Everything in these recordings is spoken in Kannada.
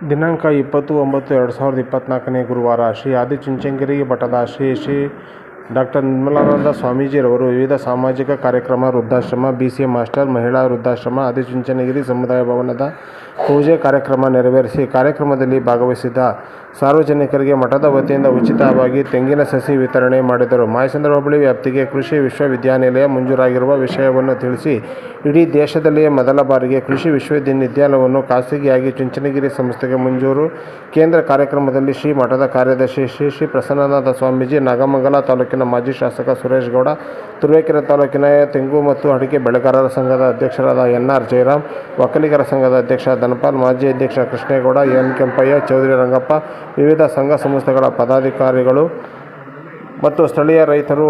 ದಿನಾಂಕ 20/9/2024 ಗುರುವಾರ ಶ್ರೀ ಆದಿಚುಂಚನಗಿರಿ ಮಠದ ಶ್ರೀ ಡಾಕ್ಟರ್ ನಿರ್ಮಲಾನಂದ ಸ್ವಾಮೀಜಿರವರು ವಿವಿಧ ಸಾಮಾಜಿಕ ಕಾರ್ಯಕ್ರಮ, ವೃದ್ಧಾಶ್ರಮ, BCA ಮಾಸ್ಟರ್, ಮಹಿಳಾ ವೃದ್ಧಾಶ್ರಮ, ಆದಿಚುಂಚನಗಿರಿ ಸಮುದಾಯ ಭವನದ ಪೂಜೆ ಕಾರ್ಯಕ್ರಮ ನೆರವೇರಿಸಿ ಕಾರ್ಯಕ್ರಮದಲ್ಲಿ ಭಾಗವಹಿಸಿದ್ದ ಸಾರ್ವಜನಿಕರಿಗೆ ಮಠದ ವತಿಯಿಂದ ಉಚಿತವಾಗಿ ತೆಂಗಿನ ಸಸಿ ವಿತರಣೆ ಮಾಡಿದರು. ಮಾಯಸಂದ್ರ ಹೋಬಳಿ ವ್ಯಾಪ್ತಿಗೆ ಕೃಷಿ ವಿಶ್ವವಿದ್ಯಾನಿಲಯ ಮಂಜೂರಾಗಿರುವ ವಿಷಯವನ್ನು ತಿಳಿಸಿ, ಇಡೀ ದೇಶದಲ್ಲಿಯೇ ಮೊದಲ ಬಾರಿಗೆ ಕೃಷಿ ವಿಶ್ವವಿದ್ಯಾನಿಲಯವನ್ನು ಖಾಸಗಿಯಾಗಿ ಚುಂಚನಗಿರಿ ಸಂಸ್ಥೆಗೆ ಮಂಜೂರು. ಕೇಂದ್ರ ಕಾರ್ಯಕ್ರಮದಲ್ಲಿ ಶ್ರೀ ಮಠದ ಕಾರ್ಯದರ್ಶಿ ಶ್ರೀ ಪ್ರಸನ್ನಾನಂದ ಸ್ವಾಮೀಜಿ, ನಾಗಮಂಗಲ ತಾಲೂಕಿನ ಮಾಜಿ ಶಾಸಕ ಸುರೇಶ್ ಗೌಡ, ತುರುವೇಕೆರೆ ತಾಲೂಕಿನ ತೆಂಗು ಮತ್ತು ಅಡಿಕೆ ಬೆಳೆಗಾರರ ಸಂಘದ ಅಧ್ಯಕ್ಷರಾದ NR ಜಯರಾಮ್, ಒಕ್ಕಲಿಗರ ಸಂಘದ ಅಧ್ಯಕ್ಷ ಧನಪಾಲ್, ಮಾಜಿ ಅಧ್ಯಕ್ಷ ಕೃಷ್ಣೇಗೌಡ, N ಕೆಂಪಯ್ಯ, ಚೌಧರಿ ರಂಗಪ್ಪ, ವಿವಿಧ ಸಂಘ ಸಂಸ್ಥೆಗಳ ಪದಾಧಿಕಾರಿಗಳು ಮತ್ತು ಸ್ಥಳೀಯ ರೈತರು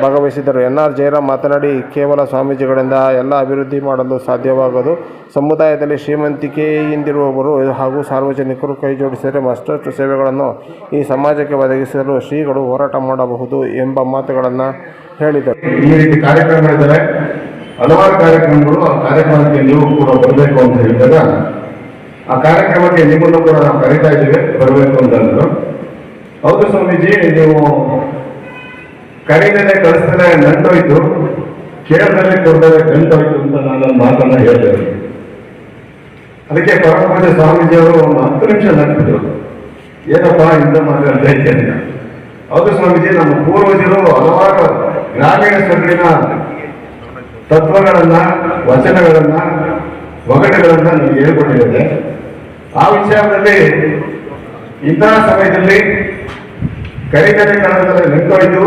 ಭಾಗವಹಿಸಿದ್ದರು. NR ಜಯರಾಮ್ ಮಾತನಾಡಿ, ಕೇವಲ ಸ್ವಾಮೀಜಿಗಳಿಂದ ಎಲ್ಲ ಅಭಿವೃದ್ಧಿ ಮಾಡಲು ಸಾಧ್ಯವಾಗದು. ಸಮುದಾಯದಲ್ಲಿ ಶ್ರೀಮಂತಿಕೆಯಿಂದಿರುವವರು ಹಾಗೂ ಸಾರ್ವಜನಿಕರು ಕೈಜೋಡಿಸಿದರೆ ಮತ್ತಷ್ಟು ಸೇವೆಗಳನ್ನು ಈ ಸಮಾಜಕ್ಕೆ ಒದಗಿಸಲು ಶ್ರೀಗಳು ಹೋರಾಟ ಮಾಡಬಹುದು ಎಂಬ ಮಾತುಗಳನ್ನು ಹೇಳಿದರು. ಈ ರೀತಿ ಕಾರ್ಯಕ್ರಮಗಳಿದ್ದಾರೆ, ಹಲವಾರು ಕಾರ್ಯಕ್ರಮಗಳು. ಆ ಕಾರ್ಯಕ್ರಮಕ್ಕೆ ನೀವು ಕೂಡ ಬರಬೇಕು ಅಂತ ಹೇಳಿದಾಗ ಆ ಕಾರ್ಯಕ್ರಮಕ್ಕೆ ನಿಮ್ಮನ್ನು ಕೂಡ ನಾವು ಕರೀತಾ ಇದ್ದೀವಿ, ಬರಬೇಕು ಅಂತಂದ್ರು. ಹೌದು ಸ್ವಾಮೀಜಿ, ನೀವು ಕರೀದಲ್ಲೇ ಕಳಿಸ್ತಲೇ ನಂಟೋಯ್ತು, ಕೇಳದಲ್ಲೇ ಕೊಡ್ದಲ್ಲೇ ಗಂಟೋಯ್ತು ಅಂತ ನಾನೊಂದು ಮಾತನ್ನ ಹೇಳಿದೆ. ಅದಕ್ಕೆ ಪರಮಪೂಜ್ಯ ಸ್ವಾಮೀಜಿಯವರು ಒಂದು 10 ನಿಮಿಷ ನಡ್ಬಿಟ್ರು. ಏನಪ್ಪಾ ಇಂಥ ಮಾತಾಡ್ತಾ ಇದ್ದೇನೆ. ಹೌದು ಸ್ವಾಮೀಜಿ, ನಮ್ಮ ಪೂರ್ವಜರು ಹಲವಾರು ಗ್ರಾಮೀಣ ಸೊಗಡಿನ ತತ್ವಗಳನ್ನ, ವಚನಗಳನ್ನ, ಒಗಟುಗಳನ್ನ ನಮಗೆ ಹೇಳ್ಕೊಟ್ಟಿದ್ದಾರೆ. ಆ ವಿಚಾರದಲ್ಲಿ ಇಂತಹ ಸಮಯದಲ್ಲಿ ಕರಿಕಲೆ ಕಳೆದರೆ ಗಂಟೋಯ್ತು,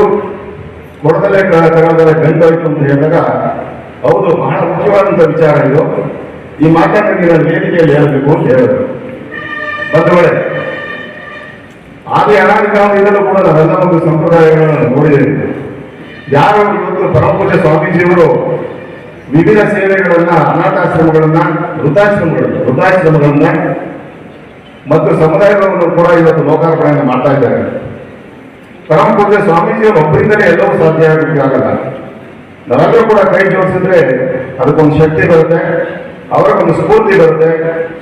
ಕೊಡದಲ್ಲೇ ಕಳೆದರೆ ಗಂಟೋಯ್ತು ಅಂತ ಹೇಳಿದಾಗ ಹೌದು, ಬಹಳ ಮುಖ್ಯವಾದಂಥ ವಿಚಾರ ಇದು. ಈ ಮಾತನ್ನು ನೀವು ವೇದಿಕೆಯಲ್ಲಿ ಹೇಳಬೇಕು ಅಂತ ಹೇಳಿದ್ರು. ಬಂಧುಗಳೇ, ಆದಿ ಅನಾದಿ ಕಾಲದಿಂದಲೂ ಕೂಡ ನಾವೆಲ್ಲ ಒಂದು ಸಂಪ್ರದಾಯಗಳನ್ನು ನೋಡಿದ್ದೇವೆ. ಯಾರು ಇವತ್ತು ಪರಮಪೂಜ್ಯ ಸ್ವಾಮೀಜಿಯವರು ವಿವಿಧ ಸೇವೆಗಳನ್ನ, ಅನಾಥಾಶ್ರಮಗಳನ್ನ, ವೃದ್ಧಾಶ್ರಮಗಳನ್ನ ಮತ್ತು ಸಮುದಾಯಗಳನ್ನು ಕೂಡ ಇವತ್ತು ಲೋಕಾರ್ಪಣೆಯನ್ನು ಮಾಡ್ತಾ ಇದ್ದಾರೆ. ಪರಮಪೂಜ್ಯ ಸ್ವಾಮೀಜಿಯವರು ಒಬ್ಬರಿಂದಲೇ ಎಲ್ಲವೂ ಸಾಧ್ಯ ಆಗಲಿಕ್ಕಾಗಲ್ಲ. ನಾವೆಲ್ಲರೂ ಕೂಡ ಕೈ ಜೋಡಿಸಿದ್ರೆ ಅದಕ್ಕೊಂದು ಶಕ್ತಿ ಬರುತ್ತೆ, ಅವರಿಗೊಂದು ಸ್ಫೂರ್ತಿ ಬರುತ್ತೆ,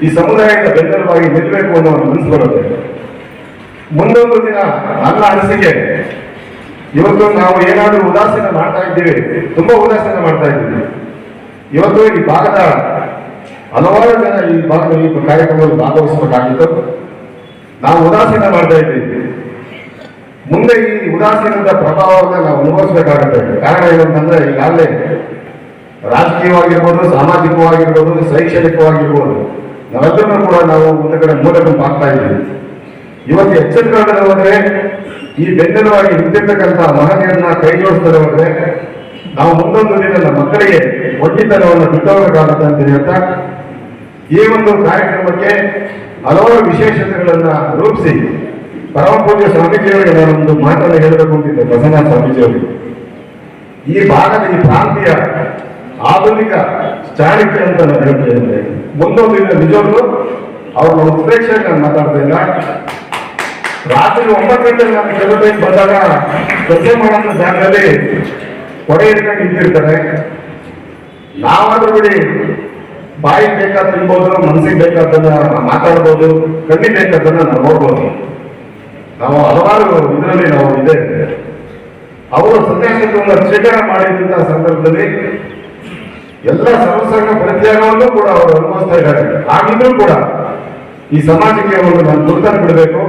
ಈ ಸಮುದಾಯದ ಬೆಂಬಲವಾಗಿ ನಿಲ್ಲಬೇಕು ಅನ್ನೋ ಒಂದು ಮನಸ್ಸು ಬರುತ್ತೆ. ಮುಂದೊಂದು ದಿನ ನನ್ನ ಅನಿಸಿಕೆ, ಇವತ್ತು ನಾವು ಏನಾದರೂ ಉದಾಸೀನ ಮಾಡ್ತಾ ಇದ್ದೀವಿ, ತುಂಬಾ ಉದಾಸೀನ ಮಾಡ್ತಾ ಇದ್ದೀವಿ. ಇವತ್ತು ಈ ಭಾಗದ ಹಲವಾರು ಜನ ಈ ಕಾರ್ಯಕ್ರಮದಲ್ಲಿ ಭಾಗವಹಿಸಬೇಕಾಗಿತ್ತು. ನಾವು ಉದಾಸೀನ ಮಾಡ್ತಾ ಇದ್ದೀವಿ. ಮುಂದೆ ಈ ಉದಾಸೀನದ ಪ್ರಭಾವವನ್ನು ನಾವು ಅನುಭವಿಸಬೇಕಾಗುತ್ತೆ. ಕಾರಣ ಏನಂತಂದ್ರೆ, ಈಗಾಗಲೇ ರಾಜಕೀಯವಾಗಿರ್ಬೋದು, ಸಾಮಾಜಿಕವಾಗಿರ್ಬೋದು, ಶೈಕ್ಷಣಿಕವಾಗಿರ್ಬೋದು, ನಾವೆಲ್ಲರೂ ಕೂಡ ನಾವು ಒಂದು ಕಡೆ ಮೂಲ ಗುಂಪು ಆಗ್ತಾ ಇದ್ದೀವಿ. ಇವತ್ತು ಎಚ್ಚರಿಕೆಗಳನ್ನು ಹೋದ್ರೆ, ಈ ಬೆನ್ನೆಲುವಾಗಿ ನಿಂತಿರ್ತಕ್ಕಂಥ ಮಹನೀಯರನ್ನ ಕೈ ಜೋಡಿಸ್ತಾರೆ ಹೋದ್ರೆ, ನಾವು ಮುಂದೊಂದು ದಿನ ನಮ್ಮ ಮಕ್ಕಳಿಗೆ ಒಡ್ಡಿತನವನ್ನು ಬಿಟ್ಟೋಗಬೇಕಾಗುತ್ತೆ ಅಂತ ಹೇಳ್ತಾ, ಈ ಒಂದು ಕಾರ್ಯಕ್ರಮಕ್ಕೆ ಹಲವಾರು ವಿಶೇಷತೆಗಳನ್ನ ರೂಪಿಸಿ ಪರಮಪೂಜ್ಯ ಸ್ವಾಮೀಜಿಯವರಿಗೆ ನಾನೊಂದು ಮಾತನ್ನು ಹೇಳಬೇಕು ಅಂತಿದ್ದೆ. ಪ್ರಸನ್ನ ಸ್ವಾಮೀಜಿಯವರಿಗೆ ಈ ಭಾಗದ, ಈ ಪ್ರಾಂತೀಯ ಆಧುನಿಕ ಚಾಣಕ್ಯ ಅಂತ ನಾನು ಹೇಳ್ತೇನೆ. ಮುಂದೊಂದು ದಿನ ನಿಜವಾಗ್ಲೂ ಅವ್ರನ್ನ ಉತ್ಪ್ರೇಕ್ಷೆ ನಾನು ಮಾತಾಡ್ತಾ ಇಲ್ಲ. ರಾತ್ರಿ 9 ಗಂಟೆಗೆ ನಾನು ಕೆಲವರಿಗೆ ಬಂದಾಗ ಕೆಲಸ ಮಾಡೋ ಜಾಗದಲ್ಲಿ ಕೊಡೆ ಹಿಡ್ಕೊಂಡು ನಿಂತಿರ್ತಾರೆ. ನಾವಾದ್ರೂ ಬಿಡಿ, ಬಾಯಿಗೆ ಬೇಕಾದ ತಿನ್ಬೋದು, ಮನಸ್ಸಿಗೆ ಬೇಕಾದನ್ನ ಮಾತಾಡ್ಬೋದು, ಕಣ್ಣಿಗೆ ಬೇಕಾದನ್ನ ನಾವು ನೋಡ್ಬೋದು. ನಾವು ಹಲವಾರು ಇದರಲ್ಲಿ ನಾವು ಇದೆ. ಅವರು ಸನ್ಯಾಸತ್ವವನ್ನು ಸ್ವೀಕಾರ ಮಾಡಿದಂತಹ ಸಂದರ್ಭದಲ್ಲಿ ಎಲ್ಲ ಸರ್ವಸಂಗ ಪರಿತ್ಯಾಗವನ್ನು ಕೂಡ ಅವರು ಅನುಭವಿಸ್ತಾ ಇದ್ದಾರೆ. ಆಗಿದ್ರೂ ಕೂಡ ಈ ಸಮಾಜಕ್ಕೆ ಒಂದು ನಾನು ದುಡ್ಡನ್ನು ಬಿಡಬೇಕು,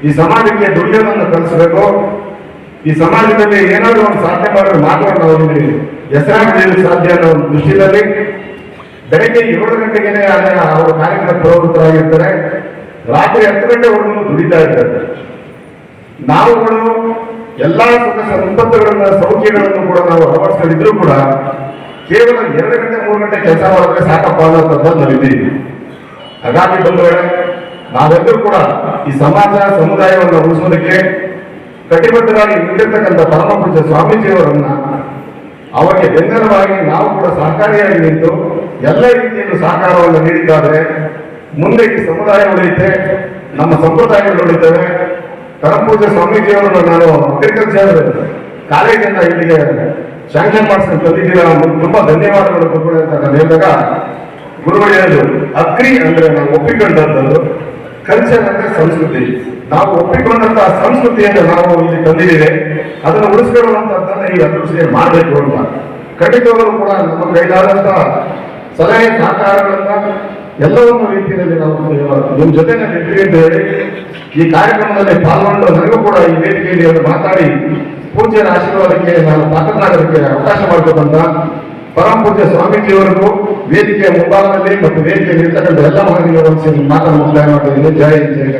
ಈ ಸಮಾಜಕ್ಕೆ ದುಡಿಯೋದನ್ನು ಕಲಿಸಬೇಕು, ಈ ಸಮಾಜದಲ್ಲಿ ಏನಾದರೂ ಒಂದು ಸಾಧನೆ ಮಾಡಿದ್ರೆ ಮಾತ್ರ ನಾವು ಹೆಸರಾಗಲಿಕ್ಕೆ ಸಾಧ್ಯ ಅನ್ನೋ ಒಂದು ದೃಷ್ಟಿಯಲ್ಲಿ ಬೆಳಗ್ಗೆ 7 ಗಂಟೆಗೆ ಅವರು ಕಾರ್ಯಕ್ರಮ ಪ್ರವೃತ್ತರಾಗಿರ್ತಾರೆ. ರಾತ್ರಿ 10 ಗಂಟೆವರೆಗೂ ದುಡಿತಾ ಇರ್ತಾರೆ. ನಾವುಗಳು ಎಲ್ಲಾ ಸುಖ ಸಂಪತ್ತುಗಳನ್ನ, ಸೌಖ್ಯಗಳನ್ನು ಕೂಡ ನಾವು ಅಳವಡಿಸ್ಕೊಂಡಿದ್ರು ಕೂಡ ಕೇವಲ 2 ಗಂಟೆ 3 ಗಂಟೆ ಕೆಲಸ ಮಾಡಿದ್ರೆ ಸಾಕಪ್ಪ ಅನ್ನೋಂಥದ್ದು ನಾವಿದ್ದೀವಿ. ಹಾಗಾಗಿ ಬಂಧುಗಳೇ, ನಾವೆಲ್ಲರೂ ಕೂಡ ಈ ಸಮಾಜ, ಸಮುದಾಯವನ್ನು ಉಳಿಸೋದಕ್ಕೆ ಕಟಿಬದ್ಧರಾಗಿ ನಿಂತಿರ್ತಕ್ಕಂಥ ಪರಮಪೂಜ್ಯ ಸ್ವಾಮೀಜಿಯವರನ್ನ, ಅವರಿಗೆ ಬೆಂಬಲವಾಗಿ ನಾವು ಕೂಡ ಸಹಕಾರಿಯಾಗಿ ನಿಂತು ಎಲ್ಲ ರೀತಿಯಲ್ಲೂ ಸಹಕಾರವನ್ನು ನೀಡಿದ್ದಾರೆ. ಮುಂದೆ ಈ ಸಮುದಾಯ ಉಳಿಯುತ್ತೆ, ನಮ್ಮ ಸಂಪ್ರದಾಯಗಳು ಉಳಿತವೆ. ಪರಮಪೂಜ್ಯ ಸ್ವಾಮೀಜಿಯವರನ್ನು ನಾನು ಅಗ್ರಿಕಲ್ಚರ್ ಕಾಲೇಜಿಂದ ಇಲ್ಲಿಗೆ ಶಾಂಕ್ಷನ್ ಮಾಡಿಸ್ಕೊಂಡು ತಂದಿದ್ದೀರಾ, ತುಂಬಾ ಧನ್ಯವಾದಗಳು ಕೊಡ್ಕೊಳ್ಳಿ ಅಂತ ನಾನು ಹೇಳಿದಾಗ ಗುರುಗಳು ಹೇಳಿದ್ರು, ಅಗ್ರಿ ಅಂದ್ರೆ ನಾವು ಒಪ್ಪಿಕೊಂಡದ್ದು ಕಲ್ಚರ್ ಅಂದ್ರೆ ಸಂಸ್ಕೃತಿ. ನಾವು ಒಪ್ಪಿಕೊಂಡಂತಹ ಸಂಸ್ಕೃತಿಯನ್ನು ನಾವು ಇಲ್ಲಿ ತಂದಿದ್ದೇವೆ. ಅದನ್ನು ಉಳಿಸ್ಕೊಳ್ಳುವಂತದ್ದನ್ನ ಈ ಅದೃಷ್ಟ ಮಾಡಬೇಕು ಅಂತ ಖಂಡಿತವಾಗಲೂ ಕೂಡ ನಮ್ಮ ಕೈಲಾದಂತಹ ಸಲಹೆ ಸಹಕಾರಗಳನ್ನ ಎಲ್ಲವನ್ನೂ ರೀತಿಯಲ್ಲಿ ನಾವು ನಿಮ್ಮ ಜೊತೆ ಇರ್ತೀವಿ ಅಂತ ಹೇಳಿ ಈ ಕಾರ್ಯಕ್ರಮದಲ್ಲಿ ಪಾಲ್ಗೊಂಡು ನನಗೂ ಕೂಡ ಈ ವೇದಿಕೆಯಲ್ಲಿ ಅವರು ಮಾತಾಡಿ ಪೂಜ್ಯರ ಆಶೀರ್ವಾದಕ್ಕೆ ನಾನು ಪಾತ್ರನಾಗೋದಕ್ಕೆ ಅವಕಾಶ ಮಾಡಬೇಕಂತ ಪರಮ ಪೂಜ್ಯ ಸ್ವಾಮೀಜಿಯವರಿಗೂ ವೇದಿಕೆಯ ಮುಂಭಾಗದಲ್ಲಿ ಮತ್ತು ವೇದಿಕೆಯಲ್ಲಿ ಇರ್ತಕ್ಕಂಥ ಎಲ್ಲ ಮಹನೀಯರು ಮಾತನ್ನು ಮುಕ್ತಾಯ ಮಾಡಿದ್ದೀನಿ. ಜೈ ಜೈ.